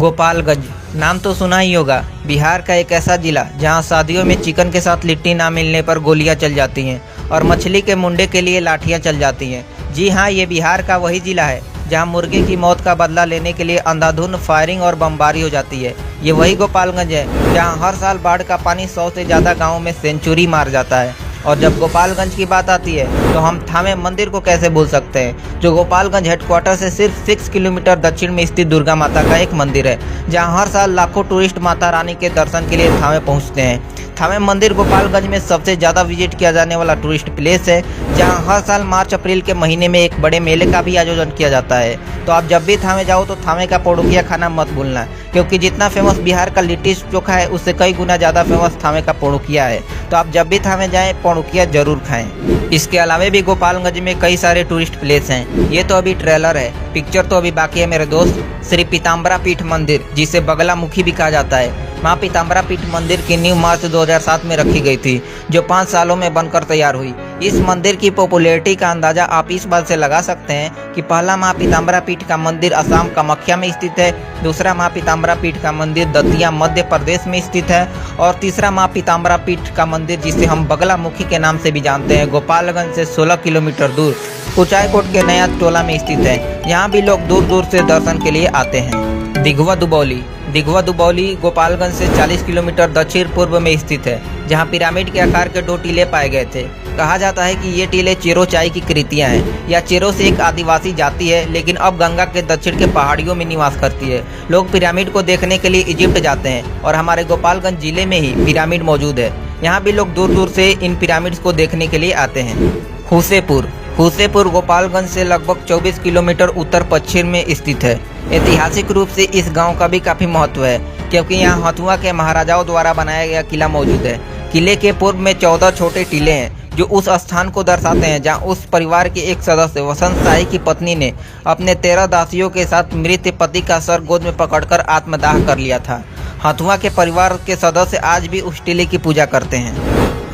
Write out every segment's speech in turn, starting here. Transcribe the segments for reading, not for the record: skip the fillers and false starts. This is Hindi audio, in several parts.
गोपालगंज नाम तो सुना ही होगा। बिहार का एक ऐसा जिला जहां शादियों में चिकन के साथ लिट्टी ना मिलने पर गोलियां चल जाती हैं और मछली के मुंडे के लिए लाठियां चल जाती हैं। जी हां, ये बिहार का वही जिला है जहां मुर्गे की मौत का बदला लेने के लिए अंधाधुंध फायरिंग और बमबारी हो जाती है। ये वही गोपालगंज है जहां हर साल बाढ़ का पानी 100 से ज़्यादा गाँवों में सेंचुरी मार जाता है। और जब गोपालगंज की बात आती है तो हम थावे मंदिर को कैसे भूल सकते हैं, जो गोपालगंज हेडक्वार्टर से सिर्फ 6 किलोमीटर दक्षिण में स्थित दुर्गा माता का एक मंदिर है, जहां हर साल लाखों टूरिस्ट माता रानी के दर्शन के लिए थावे पहुंचते हैं। थावे मंदिर गोपालगंज में सबसे ज़्यादा विजिट किया जाने वाला टूरिस्ट प्लेस है, जहां हर साल मार्च अप्रैल के महीने में एक बड़े मेले का भी आयोजन किया जाता है। तो आप जब भी थावे जाओ तो थावे का पोड़ुकिया खाना मत भूलना, क्योंकि जितना फेमस बिहार का लिट्टी चोखा है उससे कई गुना ज़्यादा फेमस थावे का पोड़ुकिया है। तो आप जब भी थावे जाएं पोड़ुकिया जरूर खाएं। इसके अलावा भी गोपालगंज में कई सारे टूरिस्ट प्लेस हैं। ये तो अभी ट्रेलर है, पिक्चर तो अभी बाकी है मेरे दोस्त। श्री पीताम्बरा पीठ मंदिर, जिसे बगलामुखी भी कहा जाता है, माँ पीताम्बरा पीठ मंदिर की नींव मार्च 2007 में रखी गई थी, जो 5 सालों में बनकर तैयार हुई। इस मंदिर की पॉपुलैरिटी का अंदाजा आप इस बात से लगा सकते हैं कि पहला माँ पीताम्बरा पीठ का मंदिर असम कामाख्या में स्थित है, दूसरा माँ पीताम्बरा पीठ का मंदिर दतिया मध्य प्रदेश में स्थित है, और तीसरा माँ पीताम्बरा पीठ का मंदिर, जिसे हम बगलामुखी के नाम से भी जानते हैं, गोपालगंज से 16 किलोमीटर दूर कुचायकोट के नया टोला में स्थित है। यहाँ भी लोग दूर दूर से दर्शन के लिए आते हैं। दिघवा दुबौली गोपालगंज से 40 किलोमीटर दक्षिण पूर्व में स्थित है, जहाँ पिरामिड के आकार के 2 टीले पाए गए थे। कहा जाता है कि ये टीले चेरोचाई की कृतियाँ हैं। यह चेरो से एक आदिवासी जाति है, लेकिन अब गंगा के दक्षिण के पहाड़ियों में निवास करती है। लोग पिरामिड को देखने के लिए इजिप्ट जाते हैं और हमारे गोपालगंज जिले में ही पिरामिड मौजूद है। यहाँ भी लोग दूर दूर से इन पिरामिड्स को देखने के लिए आते हैं। हुसेपुर गोपालगंज से लगभग 24 किलोमीटर उत्तर पश्चिम में स्थित है। ऐतिहासिक रूप से इस गांव का भी काफ़ी महत्व है, क्योंकि यहाँ हथुआ के महाराजाओं द्वारा बनाया गया किला मौजूद है। किले के पूर्व में 14 छोटे टीले हैं, जो उस स्थान को दर्शाते हैं जहाँ उस परिवार के एक सदस्य वसंत शाही की पत्नी ने अपने 13 दासियों के साथ मृत पति का सर गोद में पकड़कर आत्मदाह कर लिया था। हथुआ के परिवार के सदस्य आज भी उस टीले की पूजा करते हैं।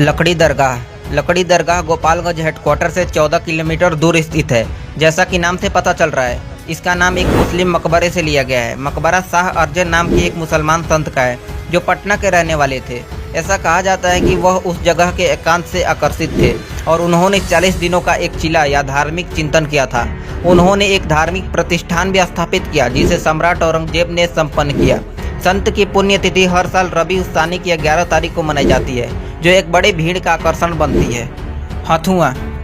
लकड़ी दरगाह गोपालगंज हेडक्वार्टर से 14 किलोमीटर दूर स्थित है। जैसा कि नाम से पता चल रहा है, इसका नाम एक मुस्लिम मकबरे से लिया गया है। मकबरा शाह अर्जन नाम के एक मुसलमान संत का है, जो पटना के रहने वाले थे। ऐसा कहा जाता है कि वह उस जगह के एकांत से आकर्षित थे और उन्होंने 40 दिनों का एक चिला या धार्मिक चिंतन किया था। उन्होंने एक धार्मिक प्रतिष्ठान भी स्थापित किया, जिसे सम्राट औरंगजेब ने संपन्न किया। संत की पुण्यतिथि हर साल रबी उस्तानी की 11 तारीख को मनाई जाती है, जो एक बड़े भीड़ का आकर्षण बनती है।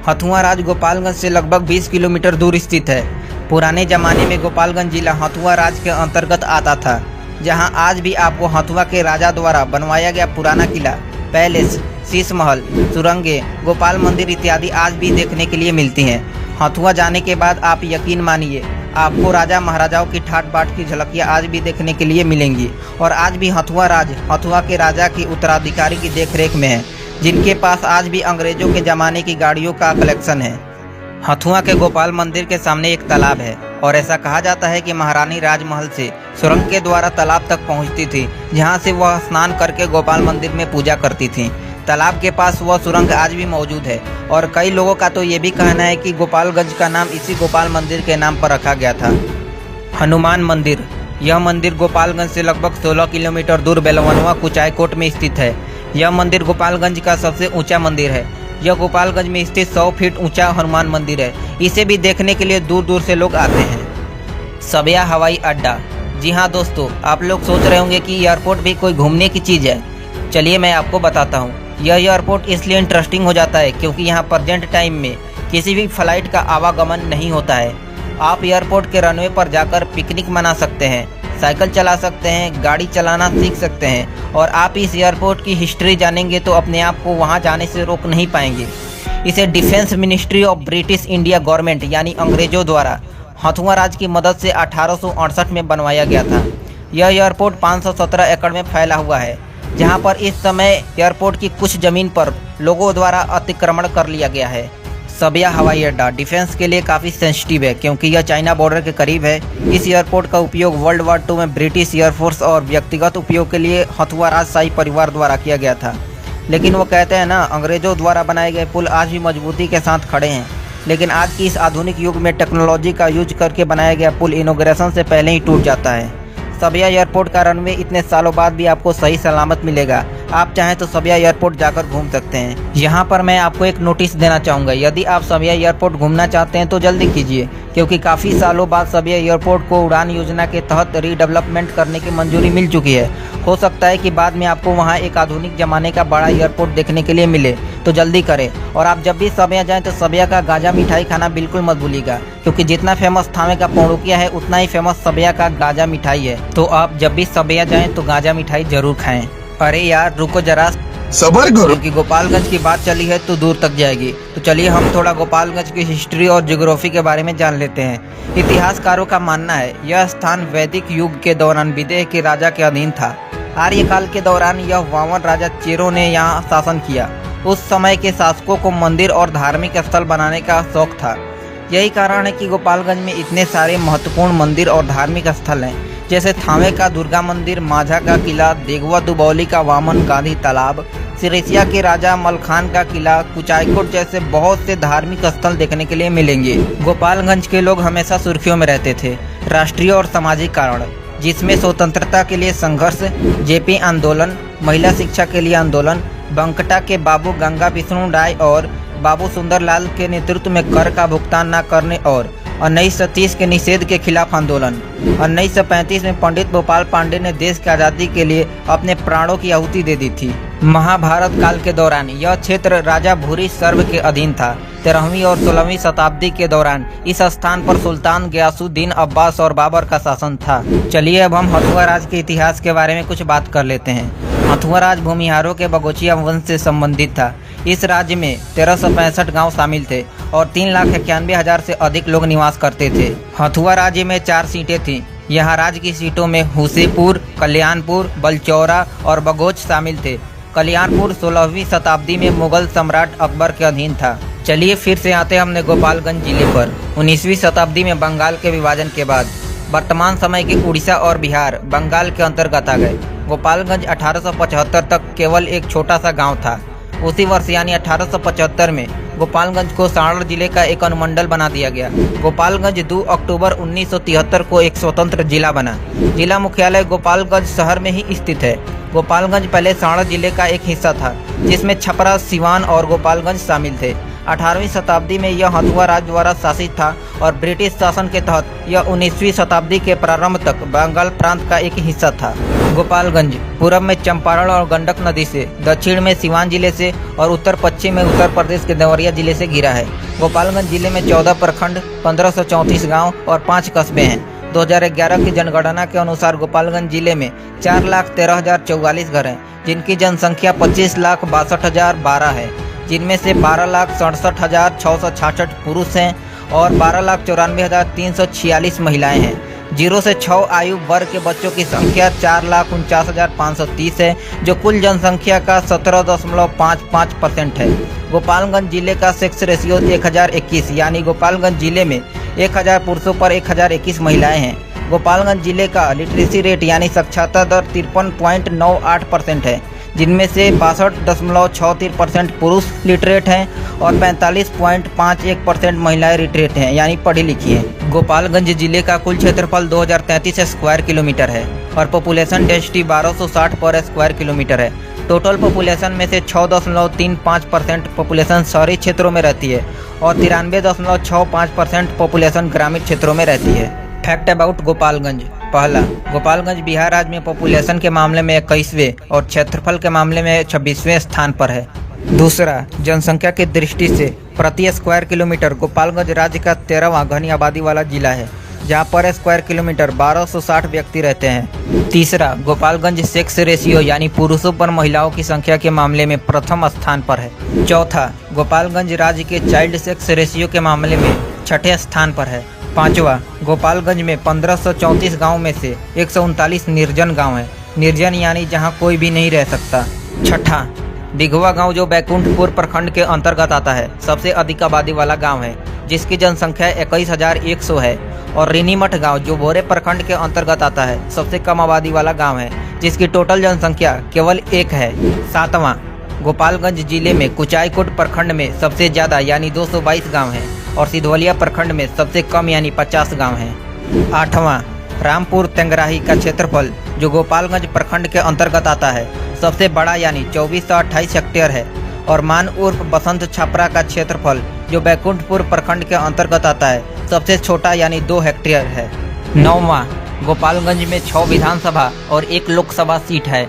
हथुआ राज गोपालगंज से लगभग 20 किलोमीटर दूर स्थित है। पुराने जमाने में गोपालगंज जिला हथुआ राज के अंतर्गत आता था, जहां आज भी आपको हथुआ के राजा द्वारा बनवाया गया पुराना किला, पैलेस, शीश महल, सुरंगें, गोपाल मंदिर इत्यादि आज भी देखने के लिए मिलती हैं। हथुआ जाने के बाद आप यकीन मानिए, आपको राजा महाराजाओं की ठाट बाट की झलकियाँ आज भी देखने के लिए मिलेंगी। और आज भी हथुआ राज हथुआ के राजा की उत्तराधिकारी की देखरेख में है, जिनके पास आज भी अंग्रेजों के ज़माने की गाड़ियों का कलेक्शन है। हथुआ के गोपाल मंदिर के सामने एक तालाब है, और ऐसा कहा जाता है कि महारानी राजमहल से सुरंग के द्वारा तालाब तक पहुंचती थी, जहां से वह स्नान करके गोपाल मंदिर में पूजा करती थी। तालाब के पास वह सुरंग आज भी मौजूद है, और कई लोगों का तो ये भी कहना है कि गोपालगंज का नाम इसी गोपाल मंदिर के नाम पर रखा गया था। हनुमान मंदिर, यह मंदिर गोपालगंज से लगभग 16 किलोमीटर दूर बेलवनवा कुचायकोट में स्थित है। यह मंदिर गोपालगंज का सबसे ऊंचा मंदिर है। यह गोपालगंज में स्थित 100 फीट ऊंचा हनुमान मंदिर है। इसे भी देखने के लिए दूर दूर से लोग आते हैं। सबिया हवाई अड्डा, जी हाँ दोस्तों, आप लोग सोच रहे होंगे कि एयरपोर्ट भी कोई घूमने की चीज़ है। चलिए मैं आपको बताता हूँ। यह एयरपोर्ट इसलिए इंटरेस्टिंग हो जाता है क्योंकि यहाँ प्रेजेंट टाइम में किसी भी फ्लाइट का आवागमन नहीं होता है। आप एयरपोर्ट के रनवे पर जाकर पिकनिक मना सकते हैं, साइकिल चला सकते हैं, गाड़ी चलाना सीख सकते हैं, और आप इस एयरपोर्ट की हिस्ट्री जानेंगे तो अपने आप को वहाँ जाने से रोक नहीं पाएंगे। इसे defence ministry of British India government यानी अंग्रेजों द्वारा हथुआ राज की मदद से 1868 में बनवाया गया था। यह एयरपोर्ट 517 एकड़ में फैला हुआ है, जहां पर इस समय एयरपोर्ट की कुछ ज़मीन पर लोगों द्वारा अतिक्रमण कर लिया गया है। सबिया हवाई अड्डा डिफेंस के लिए काफ़ी सेंसिटिव है, क्योंकि यह चाइना बॉर्डर के करीब है। इस एयरपोर्ट का उपयोग वर्ल्ड वार 2 में ब्रिटिश एयरफोर्स और व्यक्तिगत उपयोग के लिए हथुआ राजशाही परिवार द्वारा किया गया था। लेकिन वो कहते हैं ना, अंग्रेजों द्वारा बनाए गए पुल आज भी मजबूती के साथ खड़े हैं। लेकिन आज की इस आधुनिक युग में टेक्नोलॉजी का यूज करके बनाया गया पुल इनॉग्रेशन से पहले ही टूट जाता है। सबिया एयरपोर्ट का रनवे इतने सालों बाद भी आपको सही सलामत मिलेगा। आप चाहें तो सबिया एयरपोर्ट जाकर घूम सकते हैं। यहाँ पर मैं आपको एक नोटिस देना चाहूँगा, यदि आप सबिया एयरपोर्ट घूमना चाहते हैं तो जल्दी कीजिए, क्योंकि काफ़ी सालों बाद सबिया एयरपोर्ट को उड़ान योजना के तहत रीडेवलपमेंट करने की मंजूरी मिल चुकी है। हो सकता है कि बाद में आपको वहाँ एक आधुनिक ज़माने का बड़ा एयरपोर्ट देखने के लिए मिले, तो जल्दी करें। और आप जब भी सबिया जाएँ तो सबिया का गाजा मिठाई खाना बिल्कुल मत भूलिएगा, क्योंकि जितना फेमस थावे का पौड़ुकिया है उतना ही फेमस सबिया का गाजा मिठाई है। तो आप जब भी सबिया जाएँ तो गाजा मिठाई जरूर खाएँ। अरे यार रुको जरा, सबर करो। क्योंकि गोपालगंज की बात चली है तो दूर तक जाएगी। तो चलिए हम थोड़ा गोपालगंज की हिस्ट्री और ज्योग्राफी के बारे में जान लेते हैं। इतिहासकारों का मानना है यह स्थान वैदिक युग के दौरान विदेह के राजा के अधीन था। आर्यकाल के दौरान यह वामन राजा चेरो ने यहाँ शासन किया। उस समय के शासकों को मंदिर और धार्मिक स्थल बनाने का शौक था। यही कारण है कि गोपालगंज में इतने सारे महत्वपूर्ण मंदिर और धार्मिक स्थल हैं, जैसे थावे का दुर्गा मंदिर, माझा का किला, देगवा दुबौली का वामन गांधी तालाब, सिरसिया के राजा मलखान का किला, कुचायकोट जैसे बहुत से धार्मिक स्थल देखने के लिए मिलेंगे। गोपालगंज के लोग हमेशा सुर्खियों में रहते थे, राष्ट्रीय और सामाजिक कारण, जिसमें स्वतंत्रता के लिए संघर्ष, जेपी आंदोलन, महिला शिक्षा के लिए आंदोलन, बंकटा के बाबू गंगा विष्णु राय और बाबू सुंदरलाल के नेतृत्व में कर का भुगतान न करने और 1930 के निषेध के खिलाफ आंदोलन। 1935 में पंडित भोपाल पांडे ने देश की आज़ादी के लिए अपने प्राणों की आहुति दे दी थी। महाभारत काल के दौरान यह क्षेत्र राजा भूरी सर्व के अधीन था। 13वीं और 16वीं शताब्दी के दौरान इस स्थान पर सुल्तान गयासुद्दीन अब्बास और बाबर का शासन था। चलिए अब हम हथुआ राज के इतिहास के बारे में कुछ बात कर लेते हैं। हथुआ राज भूमिहारों के बगोचिया वंश से संबंधित था। इस राज्य में 1365 गांव शामिल थे और 3,91,000 से अधिक लोग निवास करते थे। हथुआ राज्य में 4 सीटें थीं। यहाँ राज्य की सीटों में हुसेपुर, कल्याणपुर, बलचौरा और बगोच शामिल थे। कल्याणपुर 16वीं शताब्दी में मुगल सम्राट अकबर के अधीन था। चलिए फिर से आते हैं हमने गोपालगंज जिले पर। 19वीं शताब्दी में बंगाल के विभाजन के बाद वर्तमान समय के उड़ीसा और बिहार बंगाल के अंतर्गत आ गए। गोपालगंज 1875 तक केवल एक छोटा सा गांव था। उसी वर्ष यानी 1875 में गोपालगंज को सारण जिले का एक अनुमंडल बना दिया गया। गोपालगंज 2 अक्टूबर 1973 को एक स्वतंत्र जिला बना। जिला मुख्यालय गोपालगंज शहर में ही स्थित है। गोपालगंज पहले सारण जिले का एक हिस्सा था, जिसमें छपरा, सिवान और गोपालगंज शामिल थे। 18वीं शताब्दी में यह हथुआ राज द्वारा शासित था और ब्रिटिश शासन के तहत यह 19वीं शताब्दी के प्रारंभ तक बंगाल प्रांत का एक हिस्सा था। गोपालगंज पूर्व में चंपारण और गंडक नदी से, दक्षिण में सिवान जिले से और उत्तर पश्चिम में उत्तर प्रदेश के देवरिया जिले से घिरा है। गोपालगंज जिले में 14 प्रखंड, 1534 गांव और 5 कस्बे हैं। 2011 की जनगणना के अनुसार गोपालगंज जिले में 4,13,044 घर हैं, जिनकी जनसंख्या 25,62,012 है, जिनमें से 12,67,666 पुरुष हैं और 12,94,346 महिलाएं हैं। 0 से 6 आयु वर्ग के बच्चों की संख्या 4,49,530 है, जो कुल जनसंख्या का 17.55% है। गोपालगंज जिले का सेक्स रेशियो 1021, यानी गोपालगंज जिले में 1000 पुरुषों पर 1021 महिलाएं हैं। गोपालगंज जिले का लिटरेसी रेट यानी साक्षरता दर 53.98% है, जिनमें से 62.63% पुरुष लिटरेट हैं और 45.51% महिलाएं लिटरेट हैं, यानी पढ़ी लिखी हैं। गोपालगंज जिले का कुल क्षेत्रफल 2033 स्क्वायर किलोमीटर है और पॉपुलेशन डेंसिटी 1260 पर स्क्वायर किलोमीटर है। टोटल पॉपुलेशन में से 6.35% पॉपुलेशन शहरी क्षेत्रों में रहती है और 93.65% पॉपुलेशन ग्रामीण क्षेत्रों में रहती है। Fact about Gopalganj. पहला, गोपालगंज बिहार राज्य में पॉपुलेशन के मामले में 21वें और क्षेत्रफल के मामले में 26वें स्थान पर है। दूसरा, जनसंख्या की दृष्टि से प्रति स्क्वायर किलोमीटर गोपालगंज राज्य का 13वां घनी आबादी वाला जिला है, जहां पर स्क्वायर किलोमीटर 1260 व्यक्ति रहते हैं। तीसरा, गोपालगंज सेक्स रेशियो यानी पुरुषों पर महिलाओं की संख्या के मामले में प्रथम स्थान पर है। चौथा, गोपालगंज राज्य के चाइल्ड सेक्स रेशियो के मामले में 6ठे स्थान पर है। पांचवा, गोपालगंज में 1534 गांव में से 139 निर्जन गांव हैं। निर्जन यानी जहां कोई भी नहीं रह सकता। छठा, दिघवा गांव जो बैकुंठपुर प्रखंड के अंतर्गत आता है, सबसे अधिक आबादी वाला गांव है, जिसकी जनसंख्या 21,100 है। और रेनीमठ गांव जो बोरे प्रखंड के अंतर्गत आता है, सबसे कम आबादी वाला गांव है, जिसकी टोटल जनसंख्या केवल 1 है। सातवां, गोपालगंज जिले में कुचायकोट प्रखंड में सबसे ज्यादा यानी 222 गांव हैं और सिधवलिया प्रखंड में सबसे कम यानी 50 गांव हैं। आठवां, रामपुर तेंगराही का क्षेत्रफल, जो गोपालगंज प्रखंड के अंतर्गत आता है, सबसे बड़ा यानी 2428 हेक्टेयर है। और मान उर्फ बसंत छपरा का क्षेत्रफल, जो बैकुंठपुर प्रखंड के अंतर्गत आता है, सबसे छोटा यानी 2 हेक्टेयर है। 9वां, गोपालगंज में 6 विधानसभा और 1 लोकसभा सीट है।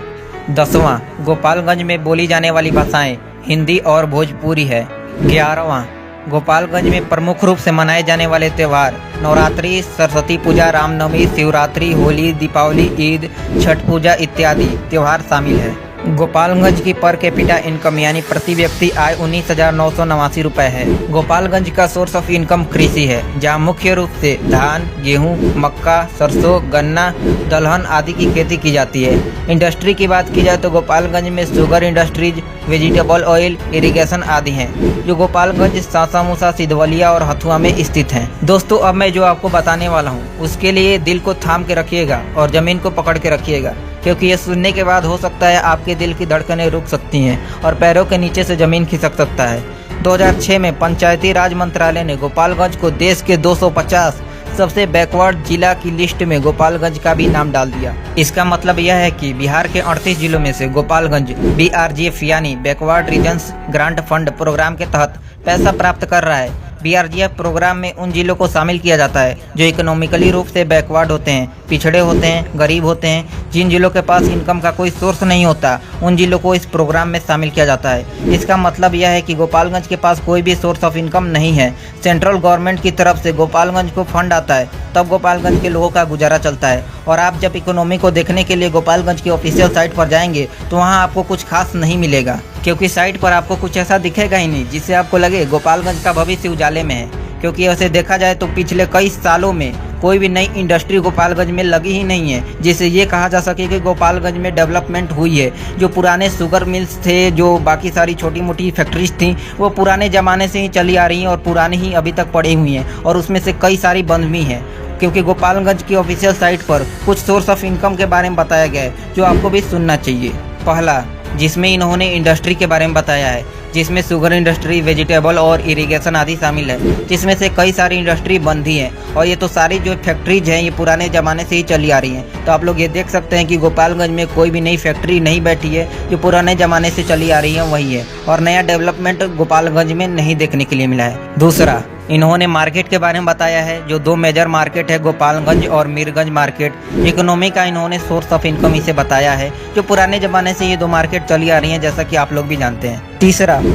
10वां, गोपालगंज में बोली जाने वाली भाषाएं हिंदी और भोजपुरी है। 11वां, गोपालगंज में प्रमुख रूप से मनाए जाने वाले त्यौहार नवरात्रि, सरस्वती पूजा, रामनवमी, शिवरात्रि, होली, दीपावली, ईद, छठ पूजा इत्यादि त्यौहार शामिल है। गोपालगंज की पर कैपिटा इनकम यानी प्रति व्यक्ति आय 19,989 रुपये है। गोपालगंज का सोर्स ऑफ इनकम कृषि है, जहां मुख्य रूप से धान, गेहूं, मक्का, सरसों, गन्ना, दलहन आदि की खेती की जाती है। इंडस्ट्री की बात की जाए तो गोपालगंज में sugar industries, vegetable oil, irrigation आदि हैं, जो गोपालगंज, सासामूसा, सिधवलिया और हथुआ में स्थित हैं। दोस्तों, अब मैं जो आपको बताने वाला हूँ उसके लिए दिल को थाम के रखिएगा और जमीन को पकड़ के रखिएगा, क्योंकि ये सुनने के बाद हो सकता है आपके दिल की धड़कनें रुक सकती हैं और पैरों के नीचे से जमीन खिसक सकता है। 2006 में पंचायती राज मंत्रालय ने गोपालगंज को देश के 250 सबसे बैकवर्ड जिला की लिस्ट में गोपालगंज का भी नाम डाल दिया। इसका मतलब यह है कि बिहार के 38 जिलों में से गोपालगंज BRGF यानी backward regions grant fund programme के तहत पैसा प्राप्त कर रहा है। BRGF प्रोग्राम में उन जिलों को शामिल किया जाता है जो इकोनॉमिकली रूप से बैकवर्ड होते हैं, पिछड़े होते हैं, गरीब होते हैं। जिन जिलों के पास इनकम का कोई सोर्स नहीं होता, उन जिलों को इस प्रोग्राम में शामिल किया जाता है। इसका मतलब यह है कि गोपालगंज के पास कोई भी सोर्स ऑफ इनकम नहीं है। सेंट्रल गवर्नमेंट की तरफ से गोपालगंज को फंड आता है, तब गोपालगंज के लोगों का गुजारा चलता है। और आप जब इकोनॉमी को देखने के लिए गोपालगंज की ऑफिशियल साइट पर जाएंगे तो वहाँ आपको कुछ खास नहीं मिलेगा, क्योंकि साइट पर आपको कुछ ऐसा दिखेगा ही नहीं जिससे आपको लगे गोपालगंज का भविष्य उजाले में है। क्योंकि वैसे देखा जाए तो पिछले कई सालों में कोई भी नई इंडस्ट्री गोपालगंज में लगी ही नहीं है जिससे ये कहा जा सके कि गोपालगंज में डेवलपमेंट हुई है। जो पुराने शुगर मिल्स थे, जो बाकी सारी छोटी मोटी फैक्ट्रीज थी, वो पुराने ज़माने से ही चली आ रही हैं और पुरानी ही अभी तक पड़ी हुई हैं, और उसमें से कई सारी बंद भी हैं। क्योंकि गोपालगंज की ऑफिशियल साइट पर कुछ सोर्स ऑफ इनकम के बारे में बताया गया है जो आपको भी सुनना चाहिए। पहला, जिसमें इन्होंने इंडस्ट्री के बारे में बताया है, जिसमें शुगर इंडस्ट्री, वेजिटेबल और इरिगेशन आदि शामिल है, जिसमें से कई सारी इंडस्ट्री बंद ही हैं। और ये तो सारी जो फैक्ट्रीज हैं ये पुराने ज़माने से ही चली आ रही हैं। तो आप लोग ये देख सकते हैं कि गोपालगंज में कोई भी नई फैक्ट्री नहीं बैठी है, जो पुराने ज़माने से चली आ रही है वही है, और नया डेवलपमेंट गोपालगंज में नहीं देखने के लिए मिला है। दूसरा, इन्होंने मार्केट के बारे में बताया है, जो 2 मेजर मार्केट है, गोपालगंज और मीरगंज मार्केट। इकोनॉमी का इन्होंने सोर्स ऑफ इनकम इसे बताया है, जो पुराने ज़माने से ये 2 मार्केट चली आ रही हैं, जैसा कि आप लोग भी जानते हैं।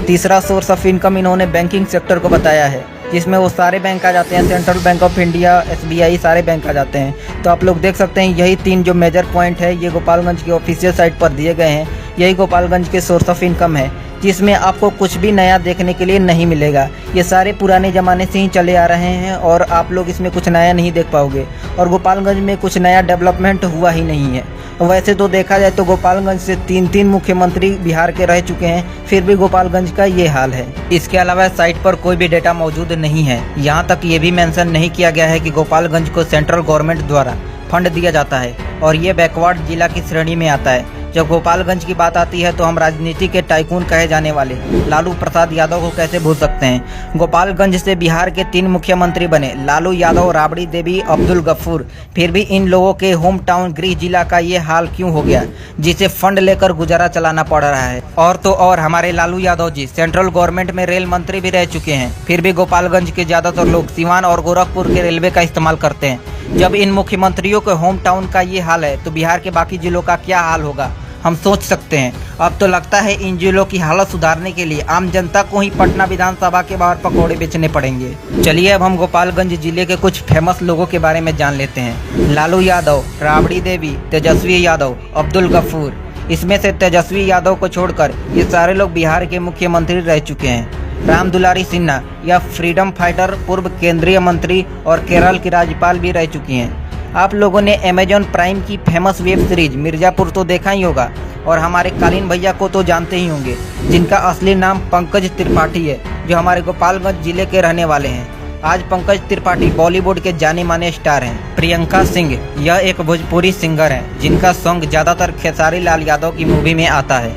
तीसरा सोर्स ऑफ इनकम इन्होंने बैंकिंग सेक्टर को बताया है, जिसमें वो सारे बैंक आ जाते हैं, central bank of India, SBI, सारे बैंक आ जाते हैं। तो आप लोग देख सकते हैं यही 3 जो मेजर पॉइंट है ये गोपालगंज की ऑफिशियल साइट पर दिए गए हैं। यही गोपालगंज के सोर्स ऑफ इनकम है, जिसमें आपको कुछ भी नया देखने के लिए नहीं मिलेगा। ये सारे पुराने ज़माने से ही चले आ रहे हैं और आप लोग इसमें कुछ नया नहीं देख पाओगे, और गोपालगंज में कुछ नया डेवलपमेंट हुआ ही नहीं है। वैसे तो देखा जाए तो गोपालगंज से 3 मुख्यमंत्री बिहार के रह चुके हैं, फिर भी गोपालगंज का ये हाल है। इसके अलावा साइट पर कोई भी डेटा मौजूद नहीं है। यहाँ तक ये भी मेंशन नहीं किया गया है कि गोपालगंज को सेंट्रल गवर्नमेंट द्वारा फंड दिया जाता है और ये बैकवर्ड जिला की श्रेणी में आता है। जब गोपालगंज की बात आती है तो हम राजनीति के टाइकून कहे जाने वाले लालू प्रसाद यादव को कैसे भूल सकते हैं। गोपालगंज से बिहार के 3 मुख्यमंत्री बने, लालू यादव, राबड़ी देवी, अब्दुल गफूर। फिर भी इन लोगों के होम टाउन गृह जिला का ये हाल क्यों हो गया, जिसे फंड लेकर गुजारा चलाना पड़ रहा है। और तो और हमारे लालू यादव जी सेंट्रल गवर्नमेंट में रेल मंत्री भी रह चुके हैं, फिर भी गोपालगंज के ज्यादातर लोग सीवान और गोरखपुर के रेलवे का इस्तेमाल करते हैं। जब इन मुख्यमंत्रियों के होम टाउन का ये हाल है तो बिहार के बाकी जिलों का क्या हाल होगा, हम सोच सकते हैं। अब तो लगता है इन जिलों की हालत सुधारने के लिए आम जनता को ही पटना विधानसभा के बाहर पकौड़े बेचने पड़ेंगे। चलिए अब हम गोपालगंज जिले के कुछ फेमस लोगों के बारे में जान लेते हैं। लालू यादव, राबड़ी देवी, तेजस्वी यादव, अब्दुल गफूर। इसमें से तेजस्वी यादव को छोड़कर ये सारे लोग बिहार के मुख्यमंत्री रह चुके हैं। राम दुलारी सिन्हा या फ्रीडम फाइटर पूर्व केंद्रीय मंत्री और केरल की राज्यपाल भी रह चुकी हैं। आप लोगों ने अमेजॉन प्राइम की फेमस वेब सीरीज मिर्जापुर तो देखा ही होगा, और हमारे कालीन भैया को तो जानते ही होंगे, जिनका असली नाम पंकज त्रिपाठी है, जो हमारे गोपालगंज जिले के रहने वाले हैं। आज पंकज त्रिपाठी बॉलीवुड के जाने माने स्टार हैं। प्रियंका सिंह यह एक भोजपुरी सिंगर हैं, जिनका सॉन्ग ज़्यादातर खेसारी लाल यादव की मूवी में आता है।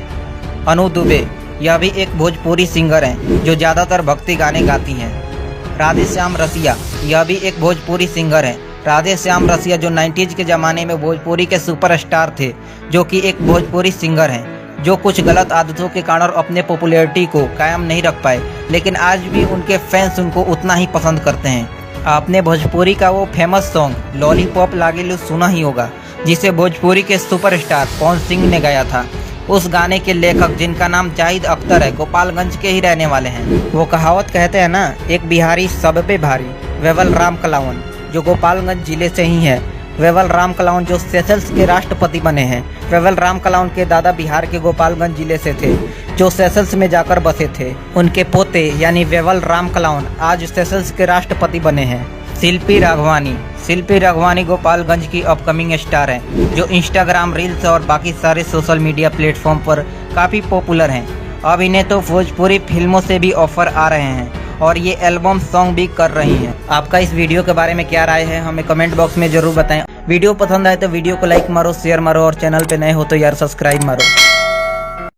अनु दुबे यह भी एक भोजपुरी सिंगर हैं, जो ज़्यादातर भक्ति गाने गाती हैं। राधेश्याम रसिया यह भी एक भोजपुरी सिंगर हैं, राधे श्याम रसिया जो 90s के ज़माने में भोजपुरी के सुपरस्टार थे, जो कि एक भोजपुरी सिंगर हैं, जो कुछ गलत आदतों के कारण अपने पॉपुलैरिटी को कायम नहीं रख पाए, लेकिन आज भी उनके फैंस उनको उतना ही पसंद करते हैं। आपने भोजपुरी का वो फेमस सॉन्ग लॉलीपॉप लागेलू सुना ही होगा, जिसे भोजपुरी के सुपरस्टार पवन सिंह ने गाया था। उस गाने के लेखक, जिनका नाम जाहिद अख्तर है, गोपालगंज के ही रहने वाले हैं। वो कहावत कहते हैं ना, एक बिहारी सब पे भारी। वेवल राम कलावन जो गोपालगंज जिले से ही है। वेवल राम कलावन जो सेशल्स के राष्ट्रपति बने हैं। वेवल राम कलावन के दादा बिहार के गोपालगंज जिले से थे, जो सेशल्स में जाकर बसे थे। उनके पोते यानी वेवल राम कलावन आज सेशल्स के राष्ट्रपति बने हैं। शिल्पी राघवानी गोपालगंज की अपकमिंग स्टार हैं, जो इंस्टाग्राम रील्स और बाकी सारे सोशल मीडिया प्लेटफॉर्म पर काफ़ी पॉपुलर हैं। अब इन्हें तो भोजपुरी फिल्मों से भी ऑफर आ रहे हैं और ये एल्बम सॉन्ग भी कर रही हैं। आपका इस वीडियो के बारे में क्या राय है, हमें कमेंट बॉक्स में ज़रूर बताएं। वीडियो पसंद आए तो वीडियो को लाइक मारो, शेयर मारो और चैनल पे नए हो तो यार सब्सक्राइब मारो।